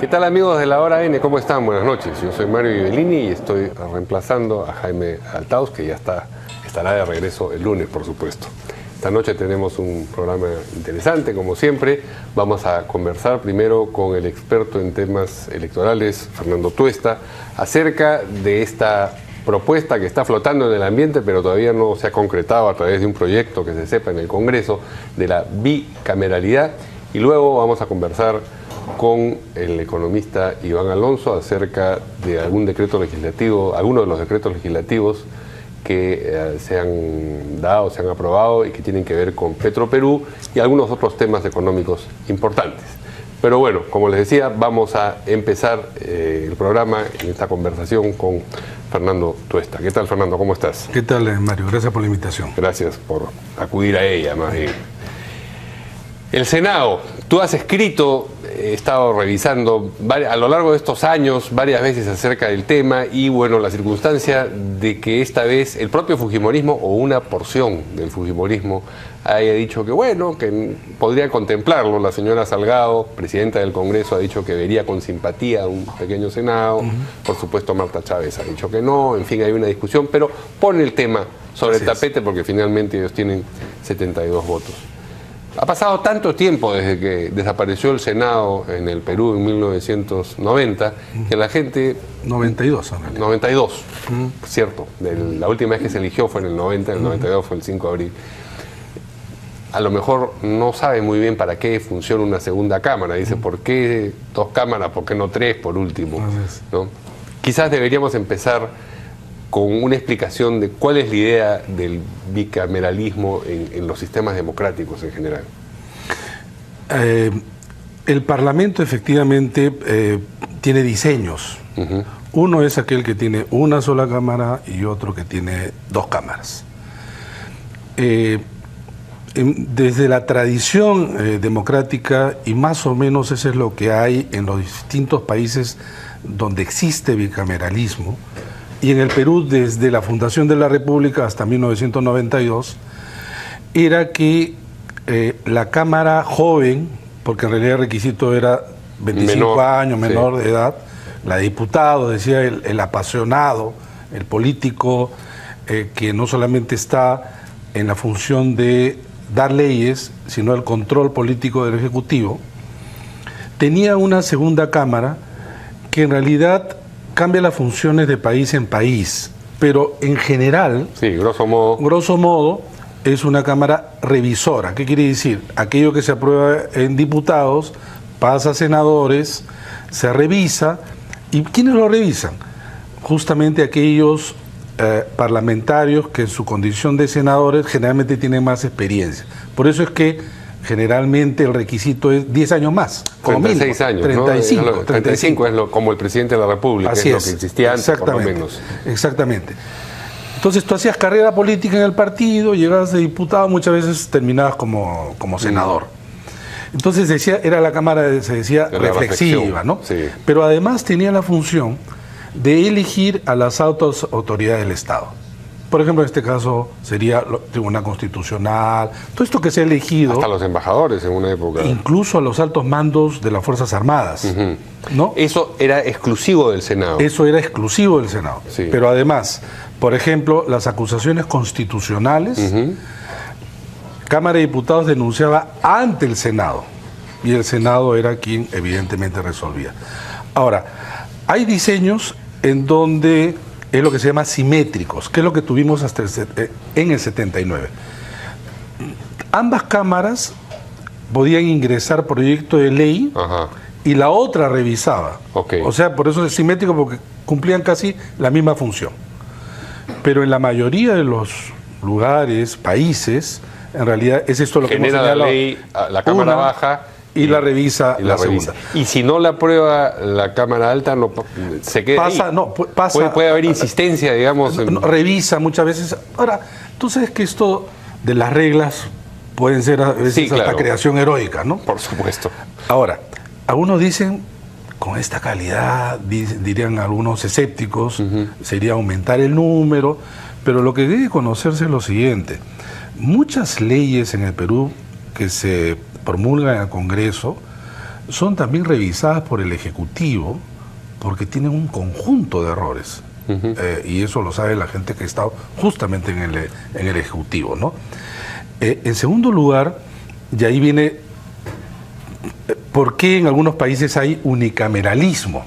tal, amigos de la Hora N? ¿Cómo están? Buenas noches. Yo soy Mario Ibellini y estoy reemplazando a Jaime Altaus, que ya estará de regreso el lunes, por supuesto. Esta noche tenemos un programa interesante, como siempre. Vamos a conversar primero con el experto en temas electorales, Fernando Tuesta, acerca de esta propuesta que está flotando en el ambiente, pero todavía no se ha concretado a través de un proyecto que se sepa en el Congreso, de la bicameralidad. Y luego vamos a conversar con el economista Iván Alonso acerca de algún decreto legislativo, algunos de los decretos legislativos que se han dado, se han aprobado y que tienen que ver con Petroperú y algunos otros temas económicos importantes. Pero bueno, como les decía, vamos a empezar el programa en esta conversación con Fernando Tuesta. ¿Qué tal, Fernando? ¿Cómo estás? ¿Qué tal, Mario? Gracias por la invitación. Gracias por acudir a ella, más bien. El Senado, tú has escrito, he estado revisando a lo largo de estos años varias veces acerca del tema y bueno, la circunstancia de que esta vez el propio fujimorismo o una porción del fujimorismo haya dicho que bueno, que podría contemplarlo. La señora Salgado, presidenta del Congreso, ha dicho que vería con simpatía un pequeño Senado. Por supuesto, Marta Chávez ha dicho que no. En fin, hay una discusión, pero pone el tema sobre el tapete porque finalmente ellos tienen 72 votos. Ha pasado tanto tiempo desde que desapareció el Senado en el Perú en 1990 que la gente... 92, en realidad. 92, cierto. La última vez que se eligió fue en el 90, el 92 fue el 5 de abril. A lo mejor no sabe muy bien para qué funciona una segunda cámara. Dice, ¿por qué 2 cámaras? ¿Por qué no 3 por último? ¿No? Quizás deberíamos empezar con una explicación de cuál es la idea del bicameralismo en los sistemas democráticos en general. El Parlamento efectivamente tiene diseños. Uno es aquel que tiene una sola cámara y otro que tiene 2 cámaras. Desde la tradición democrática, y más o menos eso es lo que hay en los distintos países donde existe bicameralismo, y en el Perú desde la fundación de la República hasta 1992, era que la Cámara joven, porque en realidad el requisito era 25 años, menor de edad, la de diputado, decía el apasionado, el político, que no solamente está en la función de dar leyes, sino el control político del Ejecutivo, tenía una segunda Cámara que en realidad cambia las funciones de país en país, pero en general, sí, grosso modo, es una Cámara revisora. ¿Qué quiere decir? Aquello que se aprueba en diputados pasa a senadores, se revisa. ¿Y quiénes lo revisan? Justamente aquellos parlamentarios que en su condición de senadores generalmente tienen más experiencia. Por eso es que generalmente el requisito es 10 años más. 36 años, 35, ¿no? 35 es como el presidente de la República, así es lo que existía antes, por lo menos. Exactamente. Entonces tú hacías carrera política en el partido, llegabas de diputado, muchas veces terminabas como senador. Entonces era la Cámara, se decía, reflexiva, ¿no? Sí. Pero además tenía la función de elegir a las altas autoridades del Estado. Por ejemplo, en este caso sería el Tribunal Constitucional, todo esto que se ha elegido. Hasta los embajadores en una época. Incluso a los altos mandos de las Fuerzas Armadas. ¿No? Eso era exclusivo del Senado. Eso era exclusivo del Senado. Sí. Pero además, por ejemplo, las acusaciones constitucionales, Cámara de Diputados denunciaba ante el Senado. Y el Senado era quien evidentemente resolvía. Ahora, hay diseños en donde es lo que se llama simétricos, que es lo que tuvimos hasta en el 79. Ambas cámaras podían ingresar proyecto de ley y la otra revisaba. O sea, por eso es simétrico, porque cumplían casi la misma función. Pero en la mayoría de los lugares, países, en realidad es esto lo que genera la ley, la Cámara baja y la revisa la segunda. Y si no la aprueba la Cámara Alta, no se queda ahí. Puede haber insistencia, digamos. Revisa muchas veces. Ahora, tú sabes que esto de las reglas pueden ser a veces hasta creación heroica, ¿no? Por supuesto. Ahora, algunos dicen, con esta calidad, dirían algunos escépticos, sería aumentar el número, pero lo que debe conocerse es lo siguiente. Muchas leyes en el Perú que se promulgan en el Congreso son también revisadas por el Ejecutivo porque tienen un conjunto de errores. Y eso lo sabe la gente que ha estado justamente en el Ejecutivo, ¿no? En segundo lugar, y ahí viene por qué en algunos países hay unicameralismo.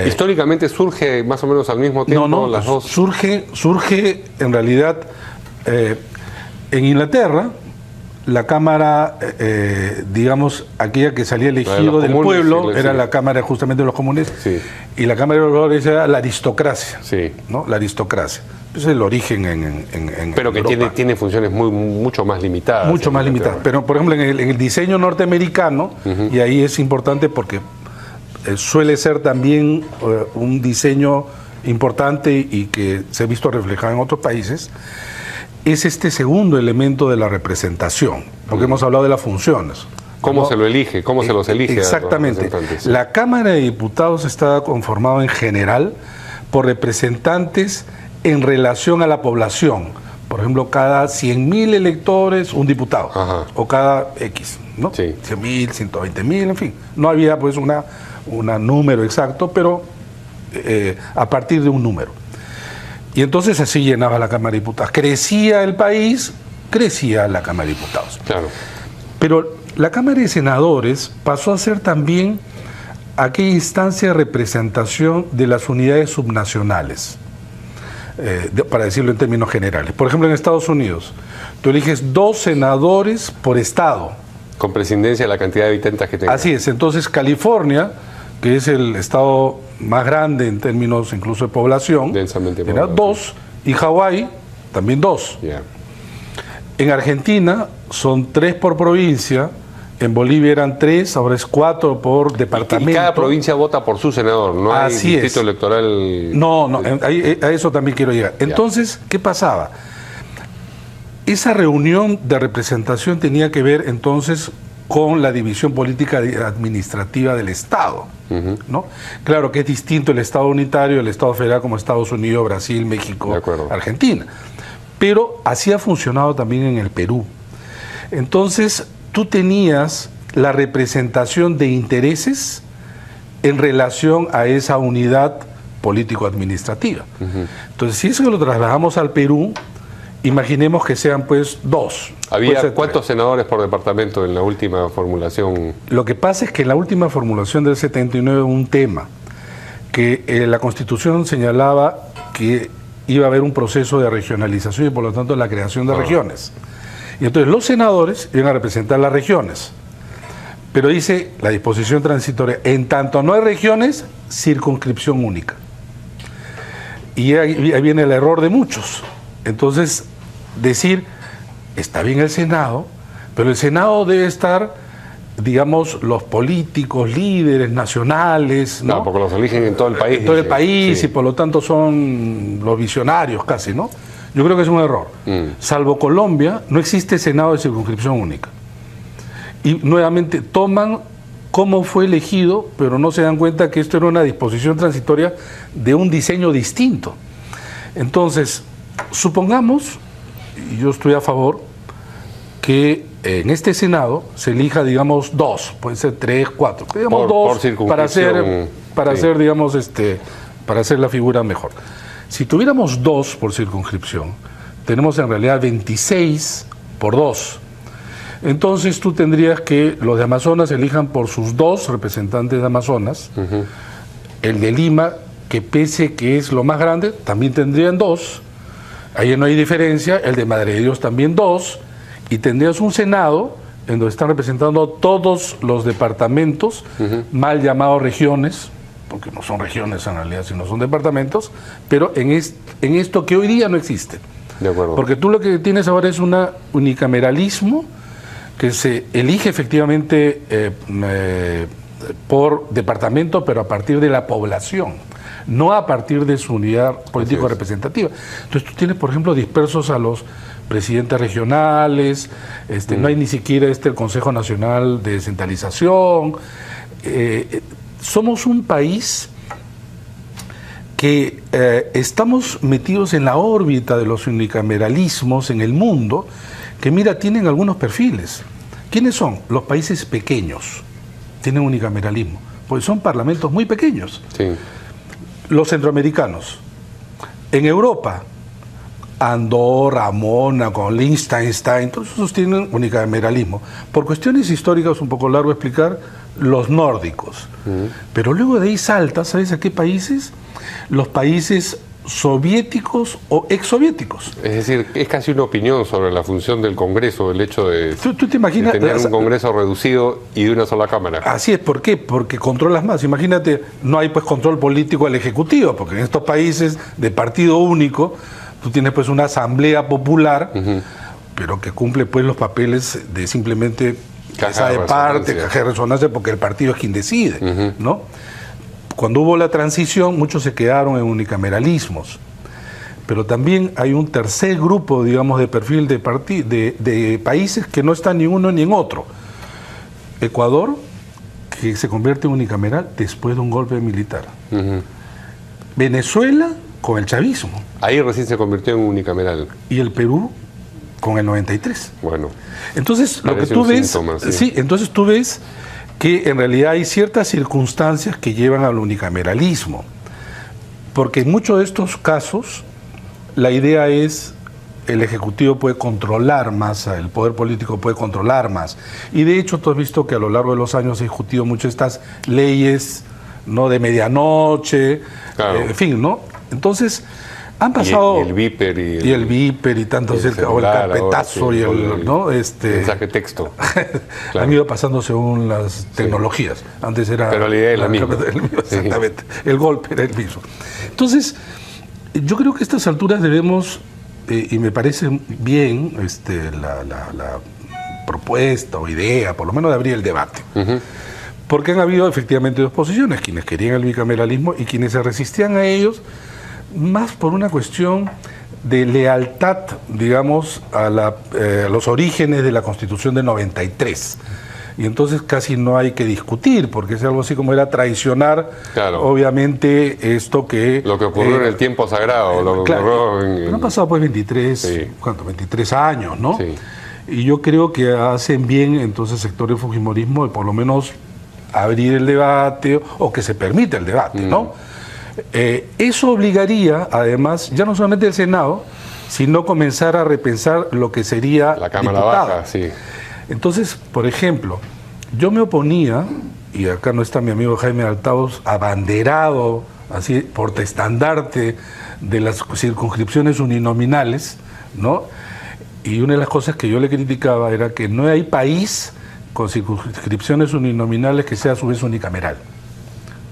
Históricamente surge más o menos al mismo tiempo las dos. Surge en realidad en Inglaterra. La Cámara, digamos, aquella que salía elegido del pueblo, era la Cámara justamente de los comunes, y la Cámara de los Lores era la aristocracia, ¿no? La aristocracia. Ese es el origen en pero que tiene funciones mucho más limitadas. Mucho más limitadas. Pero, por ejemplo, en el diseño norteamericano, y ahí es importante porque suele ser también un diseño importante y que se ha visto reflejado en otros países, es este segundo elemento de la representación, porque hemos hablado de las funciones. ¿Cómo se lo elige? ¿Cómo se los elige? Exactamente. La Cámara de Diputados está conformada en general por representantes en relación a la población. Por ejemplo, cada 100.000 electores, un diputado. O cada X, ¿no? 100.000, 120.000, en fin. No había pues un número exacto, pero a partir de un número. Y entonces así llenaba la Cámara de Diputados. Crecía el país, crecía la Cámara de Diputados. Claro. Pero la Cámara de Senadores pasó a ser también aquella instancia de representación de las unidades subnacionales, para decirlo en términos generales. Por ejemplo, en Estados Unidos, tú eliges 2 senadores por estado. Con presidencia de la cantidad de habitantes que tenga. Así es. Entonces, California, que es el estado más grande en términos incluso de población, densamente era 2, y Hawái también 2. En Argentina son 3 por provincia, en Bolivia eran 3, ahora es 4 por departamento. Y cada provincia vota por su senador, no hay distrito electoral. No, a eso también quiero llegar. Entonces, ¿qué pasaba? Esa reunión de representación tenía que ver entonces con la división política administrativa del Estado, ¿no? Claro que es distinto el Estado unitario, el Estado federal como Estados Unidos, Brasil, México, Argentina. Pero así ha funcionado también en el Perú. Entonces, tú tenías la representación de intereses en relación a esa unidad político-administrativa. Entonces, si eso lo trasladamos al Perú, imaginemos que sean pues 2. ¿Había cuántos senadores por departamento en la última formulación? Lo que pasa es que en la última formulación del 79 hubo un tema, que la Constitución señalaba que iba a haber un proceso de regionalización y por lo tanto la creación de regiones. Y entonces los senadores iban a representar las regiones. Pero dice la disposición transitoria, en tanto no hay regiones, circunscripción única. Y ahí viene el error de muchos. Entonces, decir, está bien el Senado, pero el Senado debe estar, digamos, los políticos, líderes nacionales, ¿no? Porque los eligen en todo el país. En todo el país, y por lo tanto son los visionarios casi, ¿no? Yo creo que es un error. Salvo Colombia, no existe Senado de circunscripción única. Y nuevamente toman cómo fue elegido, pero no se dan cuenta que esto era una disposición transitoria de un diseño distinto. Entonces, supongamos, y yo estoy a favor, que en este Senado se elija, digamos, 2, pueden ser 3, 4, digamos 2 para hacer, digamos, para hacer la figura mejor. Si tuviéramos 2 por circunscripción, tenemos en realidad 26 por 2. Entonces tú tendrías que los de Amazonas elijan por sus 2 representantes de Amazonas, el de Lima, que pese que es lo más grande, también tendrían 2. Ahí no hay diferencia, el de Madre de Dios también 2, y tendrías un Senado en donde están representando todos los departamentos, mal llamados regiones, porque no son regiones en realidad, sino son departamentos, pero en esto que hoy día no existe. De acuerdo. Porque tú lo que tienes ahora es un unicameralismo que se elige efectivamente por departamento, pero a partir de la población, no a partir de su unidad político representativa. Entonces tú tienes, por ejemplo, dispersos a los presidentes regionales, no hay ni siquiera el Consejo Nacional de Descentralización. Somos un país que estamos metidos en la órbita de los unicameralismos en el mundo, que mira, tienen algunos perfiles. ¿Quiénes son? Los países pequeños tienen unicameralismo, pues son parlamentos muy pequeños. Sí. Los centroamericanos. En Europa, Andorra, Mónaco, Liechtenstein, todos esos tienen unicameralismo. Por cuestiones históricas, un poco largo explicar, los nórdicos. Pero luego de ahí salta, ¿sabes a qué países? Los países soviéticos o exsoviéticos. Es decir, es casi una opinión sobre la función del Congreso, el hecho de, ¿Tú te imaginas, de tener un Congreso reducido y de una sola Cámara. Así es, ¿por qué? Porque controlas más. Imagínate, no hay pues control político al Ejecutivo, porque en estos países de partido único, tú tienes pues una asamblea popular, pero que cumple pues los papeles de simplemente caja de parte, caja de resonancia, porque el partido es quien decide, ¿no? Cuando hubo la transición, muchos se quedaron en unicameralismos. Pero también hay un tercer grupo, digamos, de perfil de países que no están ni uno ni en otro. Ecuador, que se convierte en unicameral después de un golpe militar. Venezuela, con el chavismo. Ahí recién se convirtió en unicameral. Y el Perú, con el 93. Bueno. Entonces, lo que tú ves, síntoma, sí, entonces tú ves que en realidad hay ciertas circunstancias que llevan al unicameralismo. Porque en muchos de estos casos, la idea es el Ejecutivo puede controlar más, el poder político puede controlar más. Y de hecho, tú has visto que a lo largo de los años se han discutido mucho estas leyes, ¿no?, de medianoche, claro. En fin, ¿no? Entonces, han pasado... Y el Viper y el Viper y tantos, o el carpetazo ahora, sí, y el, ¿no? mensaje texto. Claro. Han ido pasando según las tecnologías. Antes era... Pero la idea es la misma. Exactamente. Sí. El golpe era el mismo. Entonces, yo creo que a estas alturas debemos, y me parece bien la propuesta o idea, por lo menos de abrir el debate. Porque han habido efectivamente dos posiciones, quienes querían el bicameralismo y quienes se resistían a ellos, más por una cuestión de lealtad, digamos, a los orígenes de la Constitución de 93. Y entonces casi no hay que discutir, porque es algo así como era traicionar, claro, obviamente, esto que... Lo que ocurrió en el tiempo sagrado, lo que ocurrió en... Han pasado pues 23, sí, ¿cuánto? 23 años, ¿no? Sí. Y yo creo que hacen bien entonces sectores del fujimorismo de por lo menos abrir el debate o que se permita el debate, ¿no? Eso obligaría, además, ya no solamente el Senado, sino comenzar a repensar lo que sería la Cámara Baja, sí. Entonces, por ejemplo, yo me oponía, y acá no está mi amigo Jaime Althaus, abanderado, así, portaestandarte de las circunscripciones uninominales, ¿no? Y una de las cosas que yo le criticaba era que no hay país con circunscripciones uninominales que sea a su vez unicameral.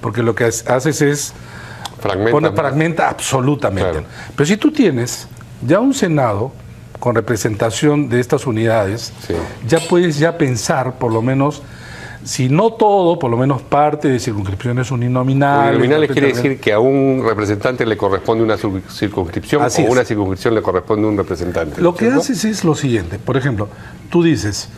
Porque lo que haces es... Fragmenta absolutamente. Claro. Pero si tú tienes ya un Senado con representación de estas unidades, sí, ya puedes pensar, por lo menos, si no todo, por lo menos parte de circunscripciones uninominales. Uninominales quiere decir que a un representante le corresponde una circunscripción o a una circunscripción le corresponde un representante. Lo que haces es lo siguiente. Por ejemplo, tú dices,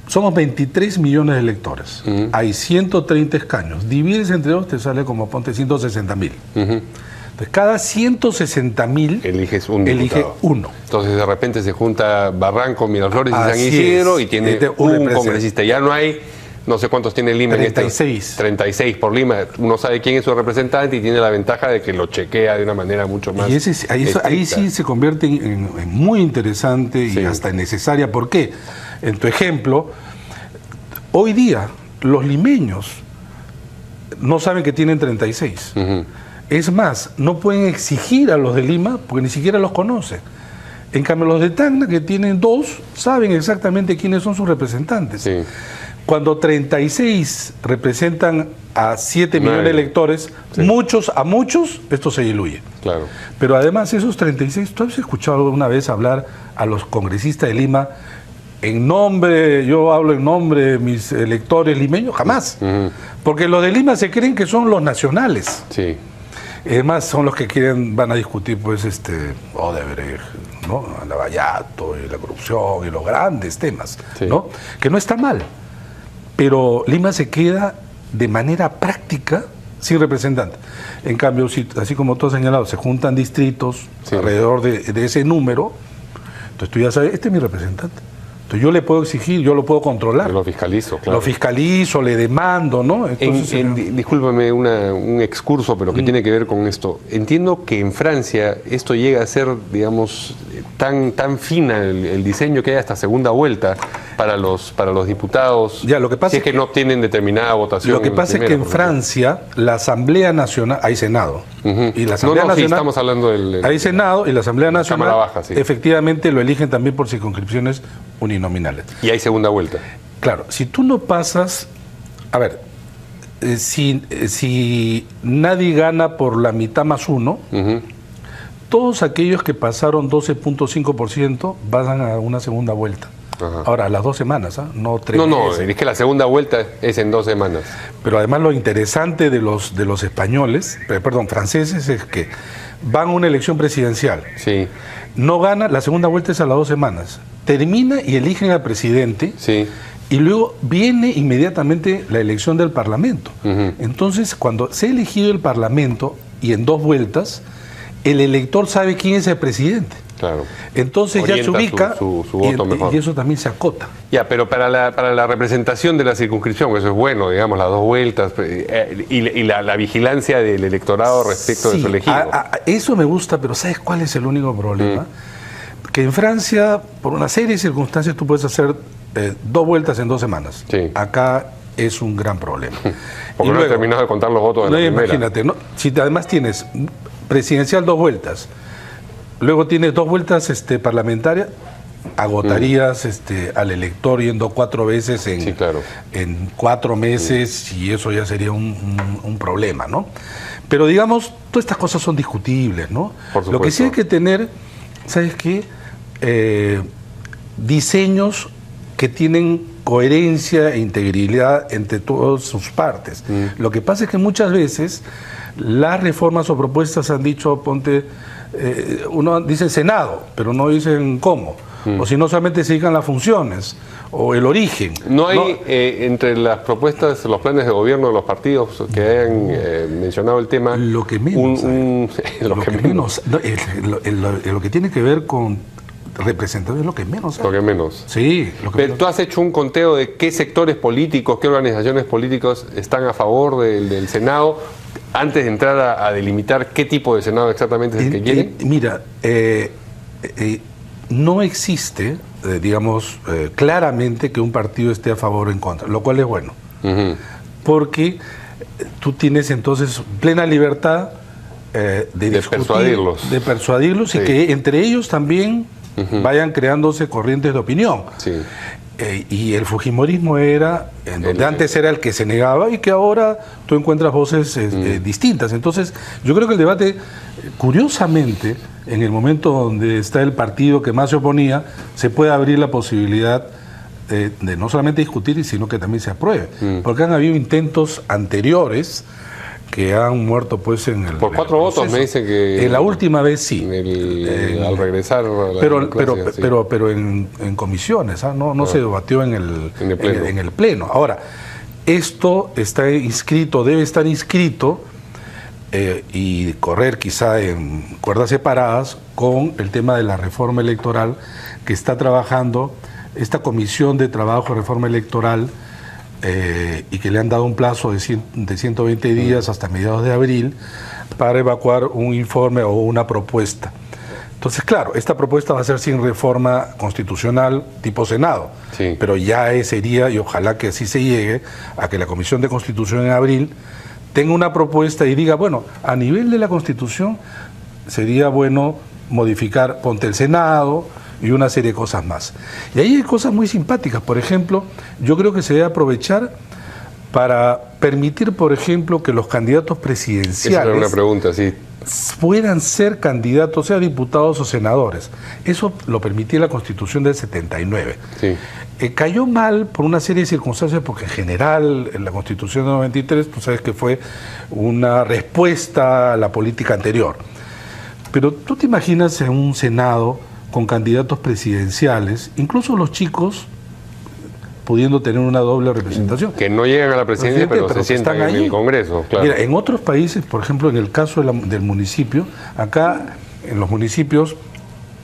somos 23 millones de electores, hay 130 escaños, divides entre dos, te sale como, ponte, 160.000. Entonces, cada 160.000 eliges un elige uno. Entonces, de repente se junta Barranco, Miraflores y San Isidro y tiene un congresista. Ya no hay, no sé cuántos tiene Lima. 36. 36 por Lima. Uno sabe quién es su representante y tiene la ventaja de que lo chequea de una manera mucho más... Y ahí sí se convierte en muy interesante y hasta necesaria. ¿Por qué? En tu ejemplo, hoy día los limeños no saben que tienen 36. Es más, no pueden exigir a los de Lima porque ni siquiera los conocen. En cambio, los de Tacna, que tienen 2, saben exactamente quiénes son sus representantes. Sí. Cuando 36 representan a 7 millones de electores, sí, a muchos, esto se diluye. Claro. Pero además, esos 36, ¿tú has escuchado alguna vez hablar a los congresistas de Lima en nombre, yo hablo en nombre de mis electores limeños? Jamás. Porque los de Lima se creen que son los nacionales. Sí. Además son los que van a discutir pues Odebrecht, ¿no? Lavallato y la corrupción y los grandes temas, sí, ¿no? Que no está mal, pero Lima se queda de manera práctica sin representante. En cambio, si, así como tú has señalado, se juntan distritos, sí, alrededor de ese número, entonces tú ya sabes, este es mi representante. Entonces yo le puedo exigir, yo lo puedo controlar. Lo fiscalizo, claro. Lo fiscalizo, le demando, ¿no? Entonces, discúlpame un excurso, pero que tiene que ver con esto. Entiendo que en Francia esto llega a ser, digamos, tan fina el diseño que hay hasta segunda vuelta para los diputados, ya, lo que pasa si es que no obtienen determinada votación. Lo que pasa es que en Francia la Asamblea Nacional, hay Senado, y la Asamblea Nacional, sí, estamos hablando del hay Senado y la Asamblea Nacional Baja, sí. Efectivamente lo eligen también por circunscripciones uninominales. Y hay segunda vuelta. Claro, si tú no pasas, a ver, si nadie gana por la mitad más uno, todos aquellos que pasaron 12.5% van a una segunda vuelta. Ajá. Ahora, a las 2 semanas, no 3 meses. Es que la segunda vuelta es en 2 semanas. Pero además lo interesante de los españoles, franceses, es que van a una elección presidencial. Sí. No gana, la segunda vuelta es a las 2 semanas. Termina y eligen al presidente. Sí. Y luego viene inmediatamente la elección del Parlamento. Entonces, cuando se ha elegido el Parlamento y en 2 vueltas, el elector sabe quién es el presidente. Claro. Entonces orienta, ya se ubica su voto mejor. Y eso también se acota. Ya, pero para la representación de la circunscripción, eso es bueno, digamos, las 2 vueltas y la vigilancia del electorado respecto de su elegido. Eso me gusta, pero ¿sabes cuál es el único problema? Que en Francia, por una serie de circunstancias, tú puedes hacer 2 vueltas en 2 semanas. Sí. Acá es un gran problema. Porque no he terminado de contar los votos de la primera. Imagínate, ¿no? Si además tienes presidencial 2 vueltas, luego tienes 2 vueltas parlamentarias, agotarías al elector yendo 4 veces en 4 meses, y eso ya sería un problema, ¿no? Pero digamos, todas estas cosas son discutibles, ¿no? Lo que sí hay que tener, ¿sabes qué? Diseños que tienen coherencia e integridad entre todas sus partes. Lo que pasa es que muchas veces las reformas o propuestas han dicho, uno dice Senado, pero no dicen cómo, o si no solamente se digan las funciones o el origen. No hay entre las propuestas, los planes de gobierno de los partidos que hayan mencionado el tema. Lo que menos. Lo que tiene que ver con representación es lo que menos. Lo que menos. Sí. Pero tú has hecho un conteo de qué sectores políticos, qué organizaciones políticas están a favor del Senado antes de entrar a delimitar qué tipo de Senado exactamente es el que quieren. Mira, no existe, digamos, claramente que un partido esté a favor o en contra, lo cual es bueno. Porque tú tienes entonces plena libertad de discutir, persuadirlos sí. Y que entre ellos también vayan creándose corrientes de opinión. Sí. Y el fujimorismo era, en donde antes era el que se negaba y que ahora tú encuentras voces distintas. Entonces, yo creo que el debate, curiosamente, en el momento donde está el partido que más se oponía, se puede abrir la posibilidad de no solamente discutir, sino que también se apruebe. Porque han habido intentos anteriores que han muerto pues en el... Por 4 votos me dicen que... En la última vez sí. Al regresar... Pero en comisiones, no se debatió en el pleno. Ahora, esto está inscrito, debe estar inscrito y correr quizá en cuerdas separadas con el tema de la reforma electoral que está trabajando esta comisión de trabajo de reforma electoral, y que le han dado un plazo de 120 días hasta mediados de abril para evacuar un informe o una propuesta. Entonces, claro, esta propuesta va a ser sin reforma constitucional tipo Senado, sí. Pero ya sería, y ojalá que así se llegue, a que la Comisión de Constitución en abril tenga una propuesta y diga, bueno, a nivel de la Constitución sería bueno modificar, ponte el Senado, y una serie de cosas más. Y ahí hay cosas muy simpáticas. Por ejemplo, yo creo que se debe aprovechar para permitir, por ejemplo, que los candidatos presidenciales... Esa era una pregunta, sí. Puedan ser candidatos, sea diputados o senadores. Eso lo permitía la Constitución del 79. Sí. Cayó mal por una serie de circunstancias, porque en general en la Constitución del 93, tú sabes que fue una respuesta a la política anterior. Pero tú te imaginas en un Senado con candidatos presidenciales, incluso los chicos pudiendo tener una doble representación. Que no llegan a la presidencia, pero se sientan en el Congreso. Claro. Mira, en otros países, por ejemplo, en el caso del municipio, acá en los municipios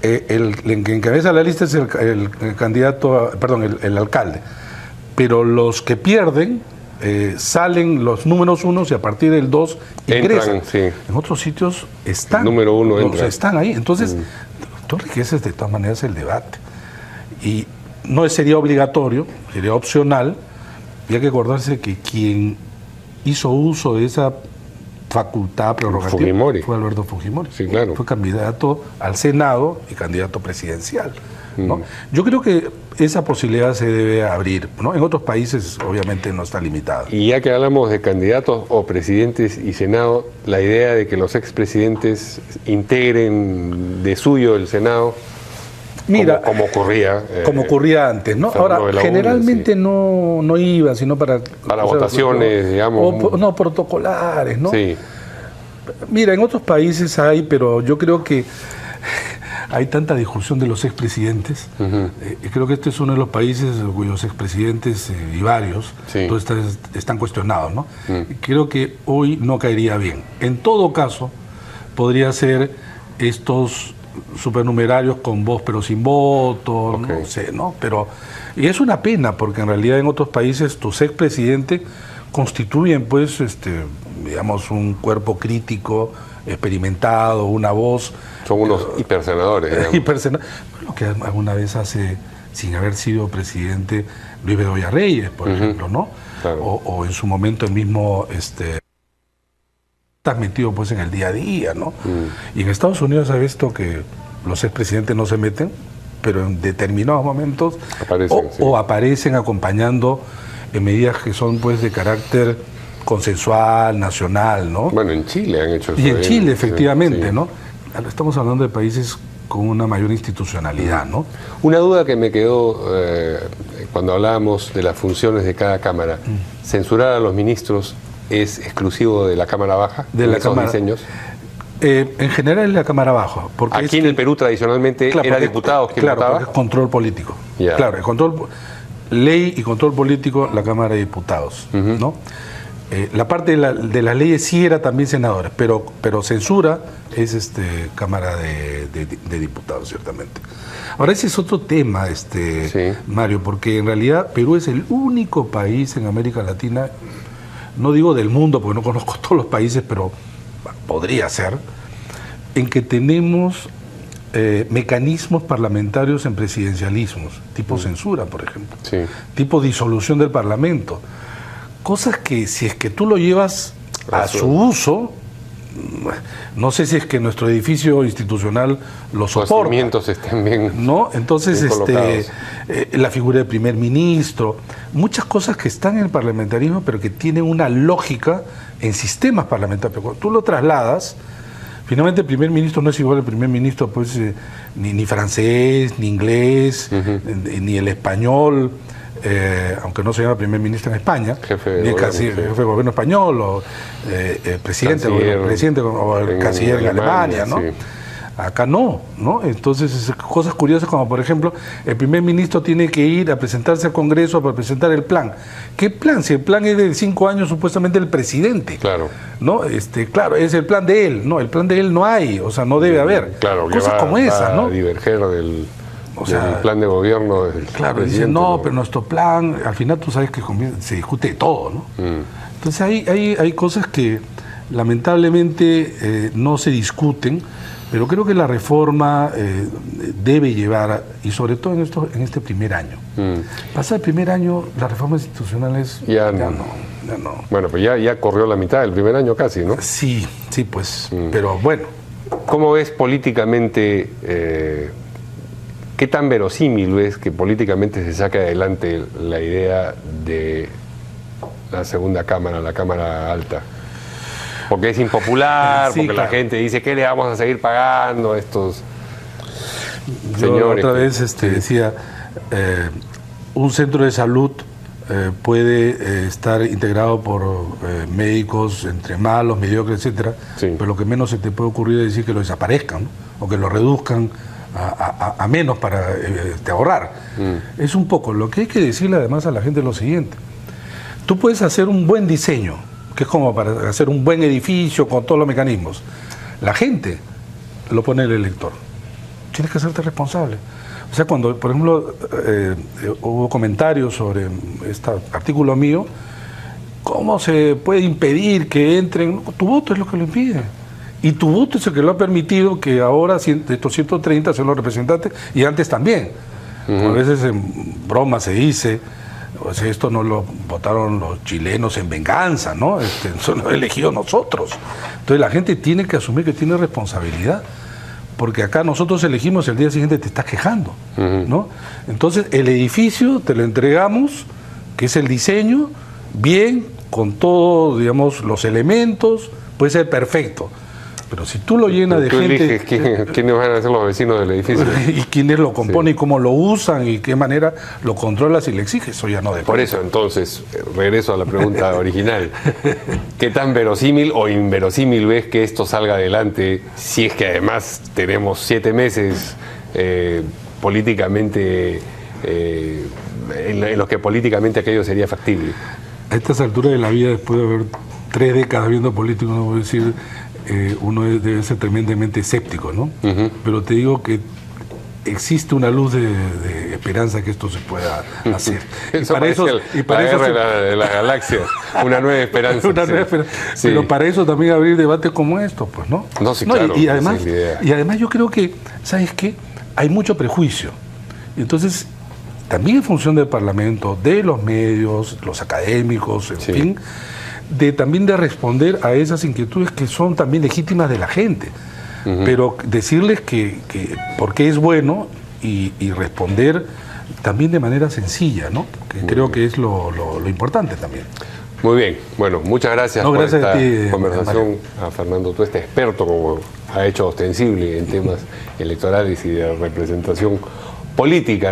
el que encabeza la lista es el candidato, perdón, el alcalde. Pero los que pierden, salen los números 1 y a partir del 2 ingresan. Sí. En otros sitios están. Número 1 entra. Están ahí. Entonces, tú enriqueces de todas maneras el debate. Y no sería obligatorio, sería opcional. Y hay que acordarse que quien hizo uso de esa facultad prerrogativa Fujimori. Fue Alberto Fujimori. Sí, claro. Fue candidato al Senado y candidato presidencial, ¿no? Yo creo que esa posibilidad se debe abrir, ¿no? En otros países obviamente no está limitada. Y ya que hablamos de candidatos o presidentes y Senado, la idea de que los expresidentes integren de suyo el Senado, mira, como ocurría. Como ocurría antes, ¿no? Ahora, generalmente no iban, sino para votaciones, digamos. No, protocolares, ¿no? Sí. Mira, en otros países hay, pero yo creo que hay tanta discusión de los expresidentes. Creo que este es uno de los países cuyos expresidentes, y varios, sí, están cuestionados, ¿no? Creo que hoy no caería bien. En todo caso, podría ser estos supernumerarios con voz pero sin voto, no sé, ¿no? Pero, y es una pena, porque en realidad en otros países tus expresidentes constituyen, pues, digamos, un cuerpo crítico, experimentado, una voz. Son unos hipersenadores. Bueno, que alguna vez hace, sin haber sido presidente, Luis Bedoya Reyes, por ejemplo, ¿no? Claro. O en su momento el mismo, estás metido pues en el día a día, ¿no? Y en Estados Unidos se ha visto que los expresidentes no se meten, pero en determinados momentos aparecen acompañando en medidas que son pues de carácter consensual, nacional, ¿no? Bueno, en Chile han hecho eso. Y en Chile, efectivamente, sí, ¿no? Estamos hablando de países con una mayor institucionalidad, ¿no? Una duda que me quedó cuando hablábamos de las funciones de cada cámara. ¿Censurar a los ministros es exclusivo de la Cámara Baja? De la Cámara. Diseños? En general es la Cámara Baja. Porque aquí en el Perú tradicionalmente era diputados quien votaba. Claro, porque es control político. Yeah. Claro, ley y control político, la Cámara de Diputados, ¿no? La parte de las leyes sí era también senadores, pero censura es Cámara de Diputados, ciertamente. Ahora, ese es otro tema, sí, Mario, porque en realidad Perú es el único país en América Latina, no digo del mundo, porque no conozco todos los países, pero podría ser, en que tenemos mecanismos parlamentarios en presidencialismos, tipo censura, por ejemplo, sí, tipo disolución del Parlamento. Cosas que si es que tú lo llevas a su uso, no sé si es que nuestro edificio institucional lo soporta. Los cimientos estén bien, ¿no? Entonces, bien la figura del primer ministro, muchas cosas que están en el parlamentarismo, pero que tienen una lógica en sistemas parlamentarios. Pero cuando tú lo trasladas, finalmente el primer ministro no es igual al primer ministro, pues, ni francés, ni inglés, ni el español. Aunque no se llama primer ministro en España, jefe de gobierno español, o presidente o el canciller en Alemania, ¿no? Sí. Acá no. Entonces, cosas curiosas como, por ejemplo, el primer ministro tiene que ir a presentarse al Congreso para presentar el plan. ¿Qué plan? Si el plan es de 5 años, supuestamente el presidente. Claro. ¿No? Claro, es el plan de él. No, el plan de él no hay, o sea, no debe haber. Claro, cosas como esas, ¿no? Diverger del plan de gobierno del claro, dicen, no, pero nuestro plan, al final tú sabes que se discute de todo, ¿no? Entonces hay cosas que lamentablemente no se discuten, pero creo que la reforma debe llevar, y sobre todo en este primer año. Pasa el primer año, las reformas institucionales ya no. Bueno, pues ya corrió la mitad del primer año casi, ¿no? Sí, pues, pero bueno. ¿Cómo ves políticamente... ¿Qué tan verosímil es que políticamente se saque adelante la idea de la segunda cámara, la Cámara Alta? Porque es impopular, sí, porque claro, la gente dice, ¿qué le vamos a seguir pagando a estos señores? Otra vez decía, un centro de salud puede estar integrado por médicos entre malos, mediocres, etcétera, sí, pero lo que menos se te puede ocurrir es decir que lo desaparezcan, ¿no? O que lo reduzcan a menos para ahorrar. Es un poco lo que hay que decirle además a la gente lo siguiente: tú puedes hacer un buen diseño, que es como para hacer un buen edificio con todos los mecanismos. La gente lo pone el elector. tienes que hacerte responsable. O sea, cuando, por ejemplo, hubo comentarios sobre este artículo mío, ¿cómo se puede impedir que entren? Tu voto es lo que lo impide. Y tu voto es el que lo ha permitido que ahora estos 130 sean los representantes, y antes también. A veces en broma se dice, o sea, esto no lo votaron los chilenos en venganza, ¿no? Eso lo hemos elegido nosotros. Entonces la gente tiene que asumir que tiene responsabilidad, porque acá nosotros elegimos, el día siguiente te estás quejando, ¿no? Entonces el edificio te lo entregamos, que es el diseño, bien, con todos, digamos, los elementos, puede ser perfecto. Pero si tú lo llenas de tú gente... eliges quiénes van a ser los vecinos del edificio. Y quiénes lo componen, y cómo lo usan, y qué manera lo controlas y le exiges, eso ya no depende. Por eso, entonces, regreso a la pregunta original. ¿Qué tan verosímil o inverosímil ves que esto salga adelante, si es que además tenemos 7 meses políticamente, en los que políticamente aquello sería factible? A estas alturas de la vida, después de haber 3 décadas viendo políticos, no voy a decir... uno debe ser tremendamente escéptico, ¿no? Pero te digo que existe una luz de esperanza que esto se pueda hacer. Eso y para eso de la galaxia, una nueva esperanza. Una nueva esperanza. Sí. Pero para eso también abrir debates como estos, pues, ¿no? No, sí, claro. Y además yo creo que, ¿sabes qué? Hay mucho prejuicio. Y entonces, también en función del Parlamento, de los medios, los académicos, en fin, también de responder a esas inquietudes que son también legítimas de la gente, pero decirles que porque es bueno y responder también de manera sencilla, ¿no? Que creo que es lo importante también. Muy bien, bueno, muchas gracias por gracias esta a ti, conversación, a Fernando Tuesta, experto, como ha hecho ostensible en temas electorales y de representación política.